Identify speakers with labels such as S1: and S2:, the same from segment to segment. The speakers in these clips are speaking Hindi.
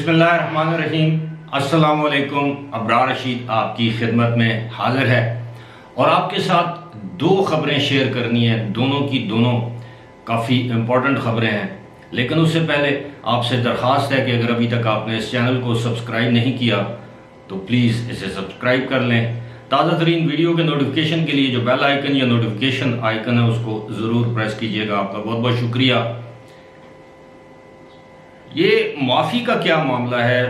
S1: बिस्मिल्लाहिर्रहमानिर्रहीम। अस्सलामुअलैकुम। अब्रार रशीद आपकी खिदमत में हाजिर है और आपके साथ दो खबरें शेयर करनी है। दोनों की दोनों काफ़ी इम्पोर्टेंट खबरें हैं, लेकिन उससे पहले आपसे दरख्वास्त है कि अगर अभी तक आपने इस चैनल को सब्सक्राइब नहीं किया तो प्लीज़ इसे सब्सक्राइब कर लें। ताज़ा तरीन वीडियो के नोटिफिकेशन के लिए जो बेल आइकन या नोटिफिकेशन आइकन है उसको ज़रूर प्रेस कीजिएगा। आपका बहुत बहुत शुक्रिया। ये माफ़ी का क्या मामला है?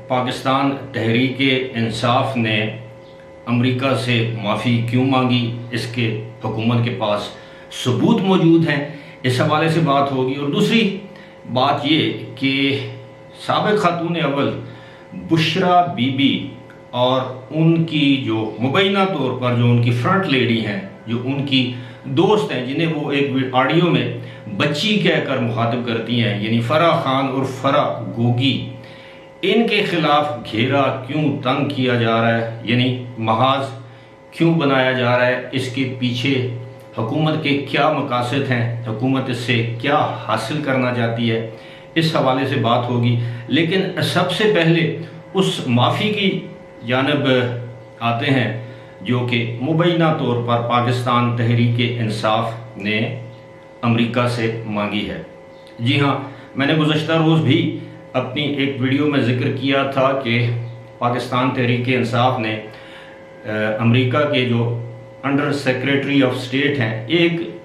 S1: पाकिस्तान तहरीक इंसाफ ने अमेरिका से माफ़ी क्यों मांगी? इसके हुकूमत के पास सबूत मौजूद हैं, इस हवाले से बात होगी। और दूसरी बात ये कि साबिक़ खातून अव्वल बुशरा बीबी और उनकी जो मुबैना तौर पर जो उनकी फ्रंट लेडी हैं, जो उनकी दोस्त हैं, जिन्हें वो एक ऑडियो में बच्ची कहकर मुखातिब करती हैं, यानी फरा खान और फरा गोगी, इनके खिलाफ घेरा क्यों तंग किया जा रहा है, यानी महाज क्यों बनाया जा रहा है? इसके पीछे हुकूमत के क्या मकासद हैं? हुकूमत इससे क्या हासिल करना चाहती है? इस हवाले से बात होगी। लेकिन सबसे पहले उस माफ़ी की जानिब आते हैं जो कि मुबैना तौर पर पाकिस्तान तहरीक इंसाफ ने अमेरिका से मांगी है। जी हाँ, मैंने गुज़श्ता रोज़ भी अपनी एक वीडियो में ज़िक्र किया था कि पाकिस्तान तहरीक इंसाफ ने अमेरिका के जो अंडर सेक्रेटरी ऑफ स्टेट हैं, एक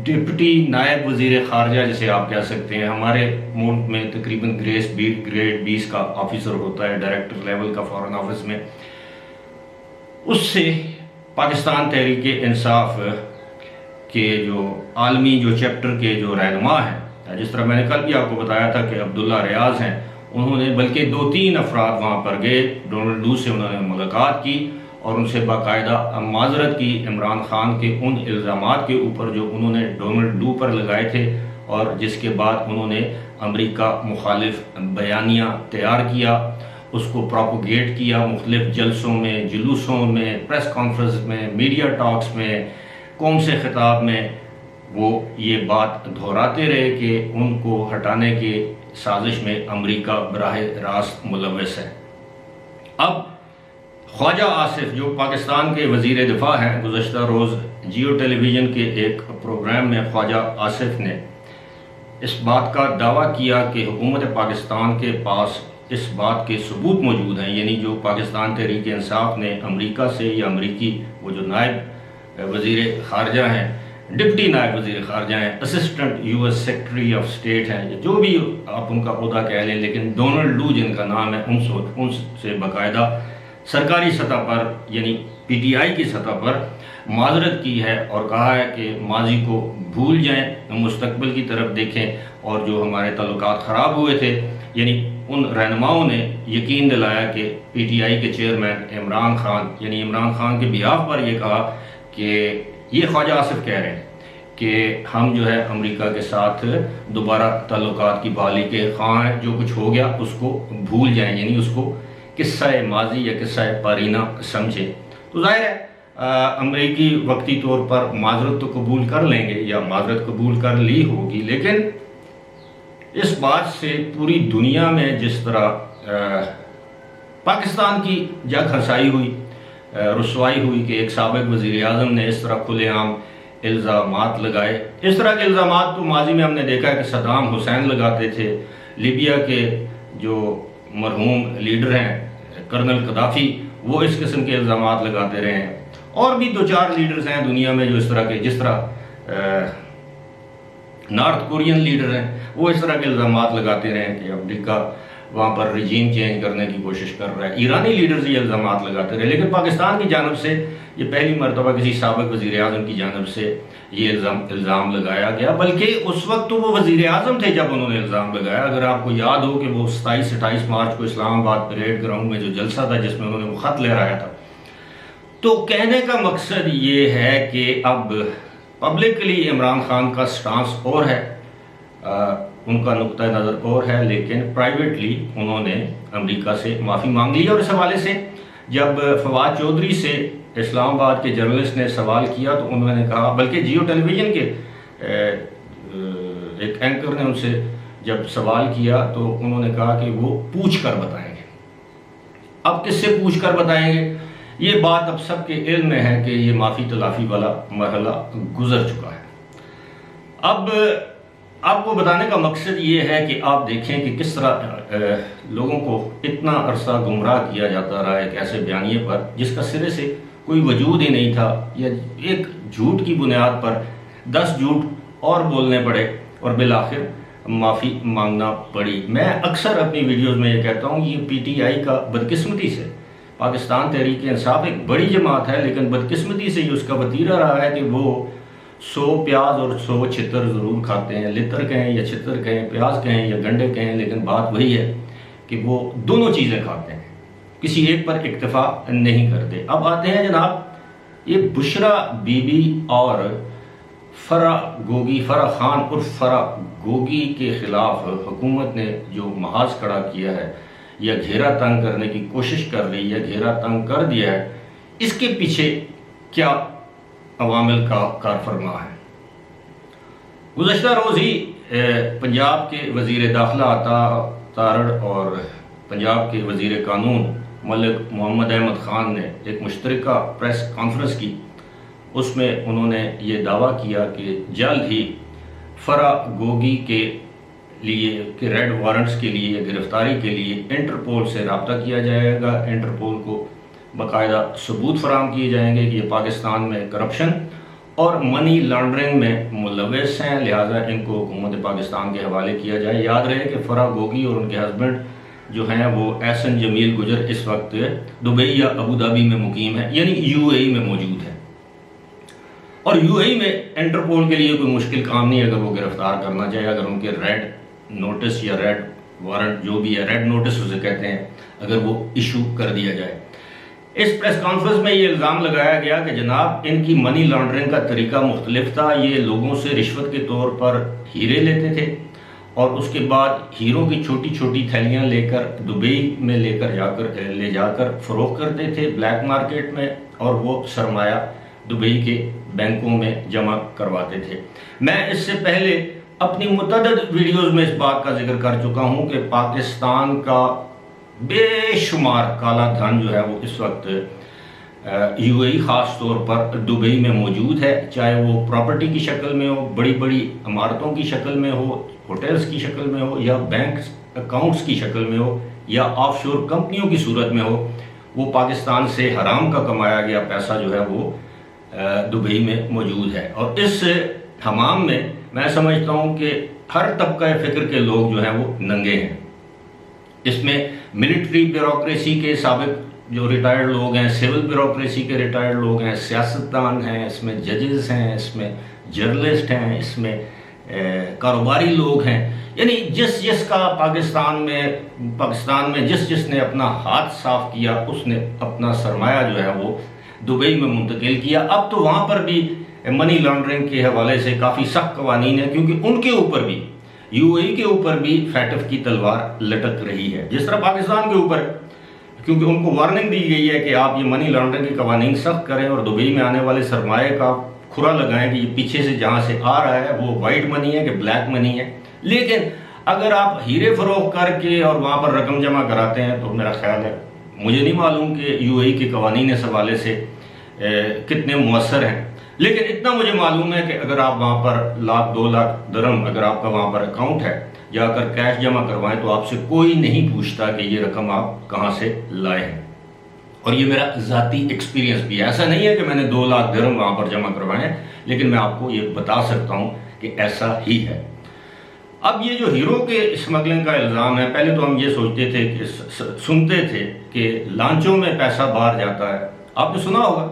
S1: डिप्टी नायब वज़ीर ख़ारजा जिसे आप कह सकते हैं, हमारे मुल्क में तकरीबन ग्रेड 20 का ऑफिसर होता है, डायरेक्टर लेवल का फॉरेन ऑफिस में, उससे पाकिस्तान तहरीक इंसाफ के जो आलमी जो चैप्टर के जो रहनुमा हैं, जिस तरह मैंने कल भी आपको बताया था कि अब्दुल्ला रियाज हैं, उन्होंने बल्कि 2-3 अफराद वहाँ पर गए, डोनाल्ड डू से उन्होंने मुलाकात की और उनसे बाकायदा माजरत की इमरान खान के उन इल्ज़ामात के ऊपर जो उन्होंने डोनाल्ड डू पर लगाए थे, और जिसके बाद उन्होंने अमेरिका मुखालिफ बयानिया तैयार किया, उसको प्रोपोगेट किया मुख्तलिफ जलसों में, जुलूसों में, प्रेस कॉन्फ्रेंस में, मीडिया टॉक्स में, कौम से खिताब में वो ये बात दोहराते रहे कि उनको हटाने की साजिश में अमेरिका बराह रास्त मुलव्वस है। अब ख्वाजा आसिफ जो पाकिस्तान के वज़ीर दिफा हैं, गुज़श्ता रोज़ जियो टेलीविज़न के एक प्रोग्राम में ख्वाजा आसिफ ने इस बात का दावा किया कि हुकूमत पाकिस्तान के पास इस बात के सबूत मौजूद हैं, यानी जो पाकिस्तान तहरीक इंसाफ ने अमेरिका से या अमेरिकी वो जो नायब वज़ीर ख़ारजा हैं, डिप्टी नायब वज़ीर ख़ारजा हैं, assistant US secretary of state हैं, जो भी आप उनका ओहदा कह लें, लेकिन डोनाल्ड डू जिनका नाम है, उनसे बाकायदा सरकारी सतह पर यानी PTI की सतह पर माजरत की है और कहा है कि माजी को भूल जाएं, मुस्तकबिल की तरफ देखें। और जो हमारे ताल्लुकात ख़राब हुए थे, यानी उन रहनुमाओं ने यकीन दिलाया कि PTI के चेयरमैन इमरान खान, यानी इमरान खान के बिहाफ पर ये कहा कि ये ख्वाजा आसिफ कह रहे हैं कि हम जो है अमेरिका के साथ दोबारा ताल्लुकात की बहाली के ख्वाह हैं, जो कुछ हो गया उसको भूल जाएं, यानी उसको किस्सा माजी या किस्सा पारीना समझें। तो जाहिर है अमेरिकी वक्ती तौर पर माजरत तो कबूल कर लेंगे या माजरत कबूल कर ली होगी, लेकिन इस बात से पूरी दुनिया में जिस तरह पाकिस्तान की जग हंसाई हुई, रुसवाई हुई कि एक साबिक़ वज़ीर आज़म ने इस तरह खुलेआम इल्ज़ामात लगाए। इस तरह के इल्ज़ामात तो माजी में हमने देखा है कि सद्दाम हुसैन लगाते थे, लिबिया के जो मरहूम लीडर हैं कर्नल कदाफ़ी, वो इस किस्म के इल्ज़ामात लगाते रहे हैं, और भी 2-4 लीडर्स हैं दुनिया में जो इस तरह के, जिस तरह नॉर्थ कोरियन लीडर हैं, वो इस तरह के इल्ज़ामात लगाते रहे कि अमेरिका वहाँ पर रिजीम चेंज करने की कोशिश कर रहा है। ईरानी लीडर्स ये इल्ज़ामात लगाते रहे, लेकिन पाकिस्तान की जानब से ये पहली मरतबा किसी साबिक़ वज़ीर आज़म की जानब से ये इल्ज़ाम लगाया गया। बल्कि उस वक्त तो वो वज़ीर आज़म थे जब उन्होंने इल्ज़ाम लगाया। अगर आपको याद हो कि वो 27-28 मार्च को इस्लामाबाद परेड ग्राउंड में जो जलसा था जिसमें उन्होंने वो ख़त लहराया था। तो कहने का मकसद ये है कि अब पब्लिकली इमरान खान का स्टांस और है, उनका नुक्ता नज़र और है, लेकिन प्राइवेटली उन्होंने अमेरिका से माफ़ी मांग ली। और इस हवाले से जब फवाद चौधरी से इस्लामाबाद के जर्नलिस्ट ने सवाल किया तो उन्होंने कहा, बल्कि जियो टेलीविज़न के एक एंकर ने उनसे जब सवाल किया तो उन्होंने कहा कि वो पूछ कर बताएंगे। अब किससे पूछ कर बताएंगे? ये बात अब सबके इल्म में है कि ये माफ़ी तलाफ़ी वाला मरहला गुजर चुका है। अब आपको बताने का मकसद ये है कि आप देखें कि किस तरह लोगों को इतना अरसा गुमराह किया जाता रहा एक ऐसे बयानिए पर जिसका सिरे से कोई वजूद ही नहीं था, या एक झूठ की बुनियाद पर 10 झूठ और बोलने पड़े और बिलाखिर माफ़ी मांगना पड़ी। मैं अक्सर अपनी वीडियोज़ में ये कहता हूँ, ये PTI का बदकिस्मती से, पाकिस्तान तहरीक इंसाफ एक बड़ी जमात है, लेकिन बदकिस्मती से ये उसका वतीरा रहा है कि वो 100 प्याज और 100 छितर ज़रूर खाते हैं। लितर कहें या छितर कहें, प्याज कहें या गंडे कहें, लेकिन बात वही है कि वो दोनों चीज़ें खाते हैं, किसी एक पर इक्तफा नहीं करते। अब आते हैं जनाब, ये बुशरा बीबी और फरा खान और फरा गोगी के ख़िलाफ़ हुकूमत ने जो महाज खड़ा किया है या घेरा तंग करने की कोशिश कर रही है, घेरा तंग कर दिया है, इसके पीछे क्या अवामिल का कारफरमा है? गुज़श्ता रोज़ ही पंजाब के वज़ीर दाखिला अता तारड़ और पंजाब के वज़ीर कानून मलिक मोहम्मद अहमद ख़ान ने एक मुश्तरका प्रेस कॉन्फ्रेंस की। उसमें उन्होंने ये दावा किया कि जल्द ही फरा गोगी के लिए कि रेड वारंट्स के लिए या गिरफ्तारी के लिए इंटरपोल से रब्ता किया जाएगा। इंटरपोल को बाकायदा सबूत फराम किए जाएंगे कि ये पाकिस्तान में करप्शन और मनी लॉन्ड्रिंग में मुलव्वस हैं, लिहाजा इनको हुकूमत पाकिस्तान के हवाले किया जाए। याद रहे कि फरा गोगी और उनके हस्बैंड जो हैं वो एहसन जमील गुजर इस वक्त दुबई या अबू धाबी में मुकीम है, यानी UAE में मौजूद है। और UAE में इंटरपोल के लिए कोई मुश्किल काम नहीं है अगर वो गिरफ्तार करना चाहे, अगर उनके रेड नोटिस या रेड वारंट जो भी है, रेड नोटिस उसे कहते हैं, अगर वो इशू कर दिया जाए। इस प्रेस कॉन्फ्रेंस में ये इल्ज़ाम लगाया गया कि जनाब इनकी मनी लॉन्ड्रिंग का तरीका मुख्तलिफ था। ये लोगों से रिश्वत के तौर पर हीरे लेते थे और उसके बाद हीरों की छोटी छोटी थैलियाँ लेकर दुबई में ले जाकर फ़रोख्त करते थे ब्लैक मार्केट में, और वो सरमाया दुबई के बैंकों में जमा करवाते थे। मैं इससे पहले अपनी मुतअद्दिद वीडियोज़ में इस बात का जिक्र कर चुका हूँ कि पाकिस्तान का बेशुमार काला धन जो है वो इस वक्त UAE ख़ास तौर पर दुबई में मौजूद है, चाहे वो प्रॉपर्टी की शक्ल में हो, बड़ी बड़ी इमारतों की शक्ल में हो, होटल्स की शक्ल में हो, या बैंक अकाउंट्स की शक्ल में हो, या ऑफशोर कंपनियों की सूरत में हो। वो पाकिस्तान से हराम का कमाया गया पैसा जो है वो दुबई में मौजूद है। और इस हमाम में मैं समझता हूँ कि हर तबका फ़िक्र के लोग जो हैं वो नंगे हैं। इसमें मिलिट्री ब्यूरोक्रेसी के साबिक जो रिटायर्ड लोग हैं, सिविल ब्यूरोक्रेसी के रिटायर्ड लोग हैं, सियासतदान हैं, इसमें जजेस हैं, इसमें जर्नलिस्ट हैं, इसमें कारोबारी लोग हैं, यानी जिसका पाकिस्तान में जिसने अपना हाथ साफ किया उसने अपना सरमाया जो है वो दुबई में मुंतकिल किया। अब तो वहाँ पर भी मनी लॉन्ड्रिंग के हवाले से काफ़ी सख्त कवानीन है, क्योंकि उनके ऊपर भी UAE के ऊपर भी फैटफ की तलवार लटक रही है जिस तरह पाकिस्तान के ऊपर, क्योंकि उनको वार्निंग दी गई है कि आप ये मनी लॉन्ड्रिंग की कवानीन सख्त करें और दुबई में आने वाले सरमाए का खुरा लगाएं कि ये पीछे से जहाँ से आ रहा है वो वाइट मनी है कि ब्लैक मनी है। लेकिन अगर आप हीरे फरोख्त करके और वहाँ पर रकम जमा कराते हैं तो मेरा ख्याल है, मुझे नहीं मालूम कि UAE के कवानीन इस हवाले से कितने मुअस्सर हैं, लेकिन इतना मुझे मालूम है कि अगर आप वहाँ पर 1-2 लाख दरम अगर आपका वहाँ पर अकाउंट है, जाकर कैश जमा करवाएं तो आपसे कोई नहीं पूछता कि ये रकम आप कहाँ से लाए हैं। और ये मेरा ज़ाती एक्सपीरियंस भी है, ऐसा नहीं है कि मैंने 2 लाख दरम वहाँ पर जमा करवाए हैं, लेकिन मैं आपको ये बता सकता हूँ कि ऐसा ही है। अब ये जो हीरो के स्मगलिंग का इल्ज़ाम है, पहले तो हम ये सोचते थे कि सुनते थे कि लांचों में पैसा बाहर जाता है। आपने सुना होगा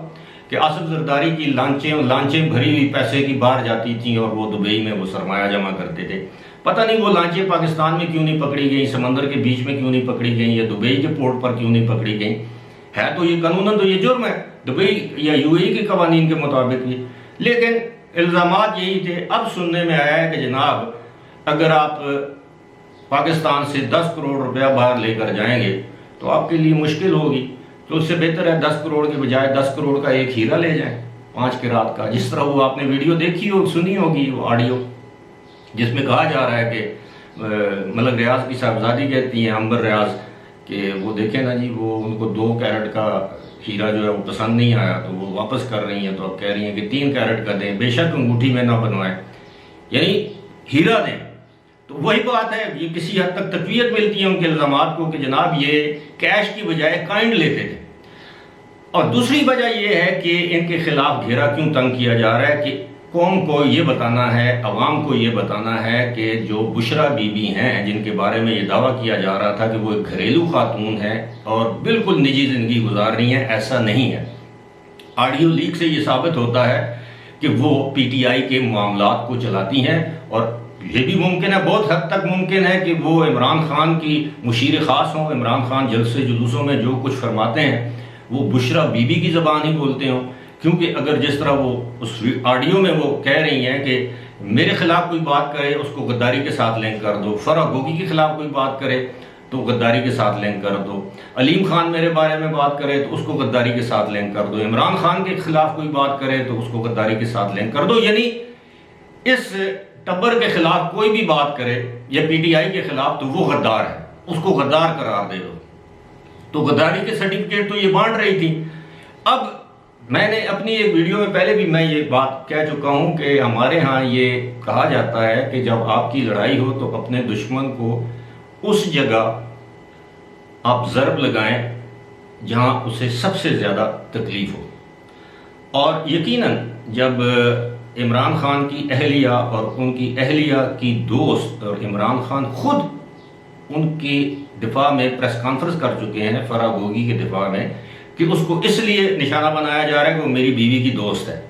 S1: कि आसिफ जरदारी की लांचें भरी हुई पैसे की बाहर जाती थी और वो दुबई में वो सरमाया जमा करते थे। पता नहीं वो लांचें पाकिस्तान में क्यों नहीं पकड़ी गई, समंदर के बीच में क्यों नहीं पकड़ी गई, या दुबई के पोर्ट पर क्यों नहीं पकड़ी गई। है तो ये कानूनन तो ये जुर्म है दुबई या UAE के कवानीन के मुताबिक भी, लेकिन इल्ज़ामात यही थे। अब सुनने में आया है कि जनाब अगर आप पाकिस्तान से 10 करोड़ रुपया बाहर लेकर जाएंगे तो आपके लिए मुश्किल होगी, तो उससे बेहतर है 10 करोड़ के बजाय 10 करोड़ का एक हीरा ले जाएं 5 किरात का। जिस तरह वो आपने वीडियो देखी हो, सुनी होगी वो ऑडियो, जिसमें कहा जा रहा है कि मलक रियाज की साहबजादी कहती हैं अंबर रियाज कि वो देखें ना जी, वो उनको 2 कैरेट का हीरा जो है वो पसंद नहीं आया तो वो वापस कर रही हैं, तो अब कह रही हैं कि 3 कैरेट का दें, बेशक अंगूठी में ना बनवाएं, यानी हीरा दें। तो वही बात है, ये किसी हद तक तकवीयत मिलती है उनके इल्ज़ामात को कि जनाब ये कैश की बजाय काइंड लेते थे। और दूसरी वजह यह है कि इनके खिलाफ घेरा क्यों तंग किया जा रहा है कि कौम को ये बताना है, अवाम को ये बताना है कि जो बुशरा बीबी हैं जिनके बारे में ये दावा किया जा रहा था कि वो एक घरेलू खातून है और बिल्कुल निजी ज़िंदगी गुजार रही हैं, ऐसा नहीं है। ऑडियो लीक से ये साबित होता है कि वो PTI के मामलात को चलाती हैं, और ये भी मुमकिन है, बहुत हद तक मुमकिन है कि वो इमरान खान की मुशीर ख़ास हों, इमरान खान जलसे जुलूसों में जो कुछ फरमाते हैं वो बुशरा बीबी की ज़बान ही बोलते हों। क्योंकि अगर जिस तरह वो उस ऑडियो में वो कह रही हैं कि मेरे खिलाफ कोई बात करे उसको गद्दारी के साथ लिंक कर दो, फराह गोगी के खिलाफ कोई बात करे तो गद्दारी के साथ लिंक कर दो, अलीम खान मेरे बारे में बात करे तो उसको गद्दारी के साथ लिंक कर दो, इमरान खान के खिलाफ कोई बात करे तो उसको गद्दारी के साथ लिंक कर दो, यानी इस टब्बर के खिलाफ कोई भी बात करे या PTI के खिलाफ तो वो गद्दार है, उसको गद्दार करार दे दो। तो गद्दारी के सर्टिफिकेट तो ये बांट रही थी। अब मैंने अपनी एक वीडियो में पहले भी मैं ये बात कह चुका हूं कि हमारे यहाँ ये कहा जाता है कि जब आपकी लड़ाई हो तो अपने दुश्मन को उस जगह आप ज़रब लगाएं जहां उसे सबसे ज़्यादा तकलीफ हो। और यकीनन जब इमरान खान की अहलिया और उनकी अहलिया की दोस्त और इमरान खान खुद उनकी दिफा में प्रेस कॉन्फ्रेंस कर चुके हैं, फराह गोगी के दिफा में, कि उसको इसलिए निशाना बनाया जा रहा है कि वो मेरी बीवी की दोस्त है।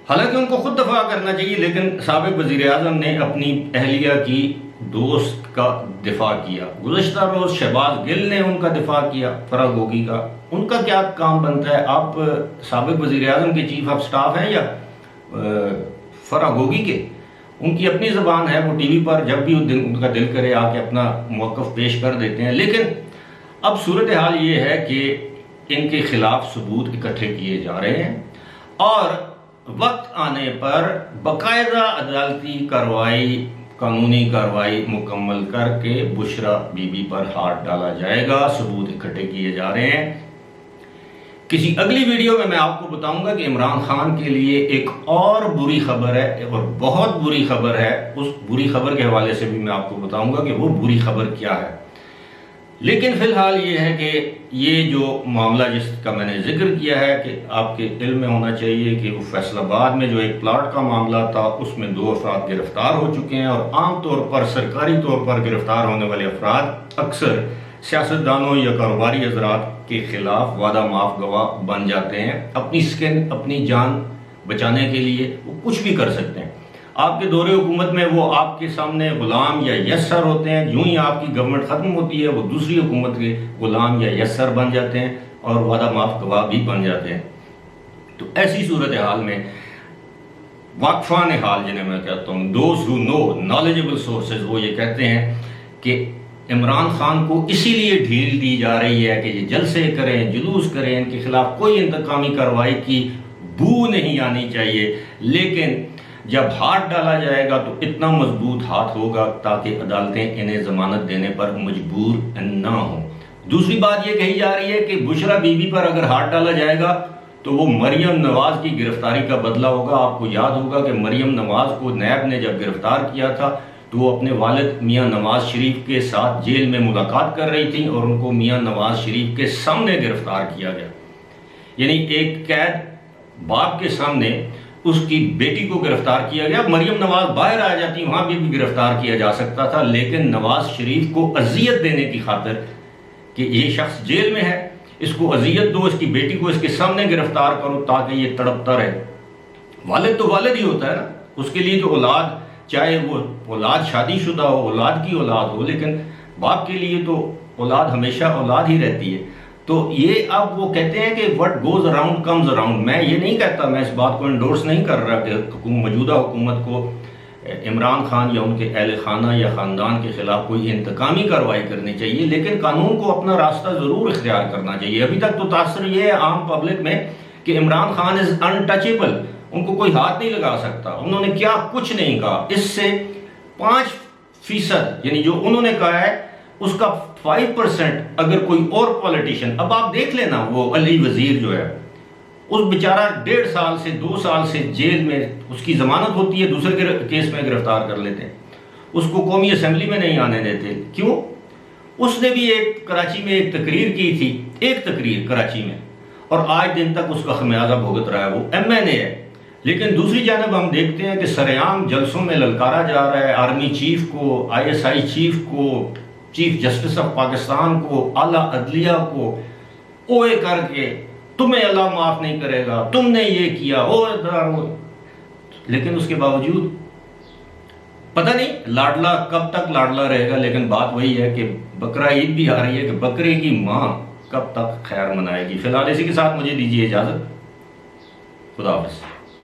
S1: हालांकि उनको खुद दफा करना चाहिए, लेकिन साबिक वजीर आजम ने अपनी अहलिया की दोस्त का दिफा किया। गुज़श्ता रोज़ शहबाज गिल ने उनका दिफा किया, फराह गोगी का। उनका क्या काम बनता है? आप साबिक वजीर आजम के चीफ ऑफ स्टाफ हैं या फराह गोगी के? उनकी अपनी ज़बान है, वो TV पर जब भी उनका दिल करे आके अपना मौक़िफ़ पेश कर देते हैं। लेकिन अब सूरत हाल ये है कि इनके खिलाफ सबूत इकट्ठे किए जा रहे हैं और वक्त आने पर बाकायदा अदालती कार्रवाई, कानूनी कार्रवाई मुकम्मल करके बुशरा बीबी पर हाथ डाला जाएगा। सबूत इकट्ठे किए जा रहे हैं। किसी अगली वीडियो में मैं आपको बताऊंगा कि इमरान खान के लिए एक और बुरी खबर है, और बहुत बुरी खबर है। उस बुरी खबर के हवाले से भी मैं आपको बताऊंगा कि वो बुरी खबर क्या है। लेकिन फ़िलहाल ये है कि ये जो मामला जिसका मैंने जिक्र किया है कि आपके इल्म में होना चाहिए कि वो फैसलाबाद में जो एक प्लाट का मामला था उसमें 2 अफराद गिरफ्तार हो चुके हैं। और आम तौर पर सरकारी तौर पर गिरफ्तार होने वाले अफराद अक्सर सियासतदानों या कारोबारी हजरात के खिलाफ वादा माफ गवाह बन जाते हैं। अपनी स्किन, अपनी जान बचाने के लिए वो कुछ भी कर सकते हैं। आपके दौरे हुकूमत में वो आपके सामने गुलाम या यस्सर होते हैं। यूं ही आपकी गवर्नमेंट ख़त्म होती है वो दूसरी हुकूमत के गुलाम या यस्सर बन जाते हैं और वादा माफ गवाह भी बन जाते हैं। तो ऐसी सूरत हाल में वाकफान हाल जिन्हें मैं कहता हूँ, those who know, knowledgeable sources, वो ये कहते हैं कि इमरान खान को इसीलिए ढील दी जा रही है कि ये जलसे करें, जुलूस करें, इनके खिलाफ कोई इंतकामी कार्रवाई की बू नहीं आनी चाहिए। लेकिन जब हाथ डाला जाएगा तो इतना मजबूत हाथ होगा ताकि अदालतें इन्हें जमानत देने पर मजबूर ना हो। दूसरी बात यह कही जा रही है कि बुशरा बीबी पर अगर हाथ डाला जाएगा तो वो मरियम नवाज की गिरफ्तारी का बदला होगा। आपको याद होगा कि मरियम नवाज को नैब ने जब गिरफ्तार किया था तो वो अपने वालिद मियां नवाज शरीफ के साथ जेल में मुलाकात कर रही थी और उनको मियां नवाज शरीफ के सामने गिरफ्तार किया गया। यानी एक कैद बाप के सामने उसकी बेटी को गिरफ्तार किया गया। मरियम नवाज बाहर आ जाती, वहां भी गिरफ्तार किया जा सकता था, लेकिन नवाज शरीफ को अजियत देने की खातिर कि ये शख्स जेल में है, इसको अजियत दो, इसकी बेटी को इसके सामने गिरफ्तार करो ताकि ये तड़पता रहे। वालिद तो वालिद ही होता है ना, उसके लिए तो औलाद, चाहे वो औलाद शादीशुदा हो, औलाद की औलाद हो, लेकिन बाप के लिए तो औलाद हमेशा औलाद ही रहती है। तो ये अब वो कहते हैं कि what goes around comes around. मैं ये नहीं कहता, मैं इस बात को इंडोर्स नहीं कर रहा कि मौजूदा हुकूमत को इमरान खान या उनके अहल खाना या ख़ानदान के ख़िलाफ़ कोई इंतकामी कार्रवाई करनी चाहिए, लेकिन कानून को अपना रास्ता ज़रूर इख्तियार करना चाहिए। अभी तक तो तासर ये है आम पब्लिक में कि इमरान खान इज़ अनटचेबल, उनको कोई हाथ नहीं लगा सकता। उन्होंने क्या कुछ नहीं कहा। इससे 5% यानी जो उन्होंने कहा है उसका 5% अगर कोई और पॉलिटिशियन, अब आप देख लेना वो अली वजीर जो है, उस बेचारा 1.5 साल से 2 साल से जेल में, उसकी जमानत होती है, दूसरे केस में गिरफ्तार कर लेते हैं, उसको कौमी असेंबली में नहीं आने देते। क्यों? उसने भी एक कराची में एक तकरीर की थी, एक तकरीर कराची में, और आज दिन तक उसका खमियाजा भुगत रहा है। वो MNA है, लेकिन दूसरी जानब हम देखते हैं कि सरेआम जलसों में ललकारा जा रहा है आर्मी चीफ को, ISI चीफ को, चीफ जस्टिस ऑफ पाकिस्तान को, आला अदलिया को ओए करके, तुम्हें अल्लाह माफ नहीं करेगा, तुमने ये किया, ओ। लेकिन उसके बावजूद पता नहीं लाडला कब तक लाडला रहेगा। लेकिन बात वही है कि बकरा ईद भी आ रही है कि बकरे की माँ कब तक खैर मनाएगी। फिलहाल इसी के साथ मुझे दीजिए इजाजत। खुदा हाफिज़।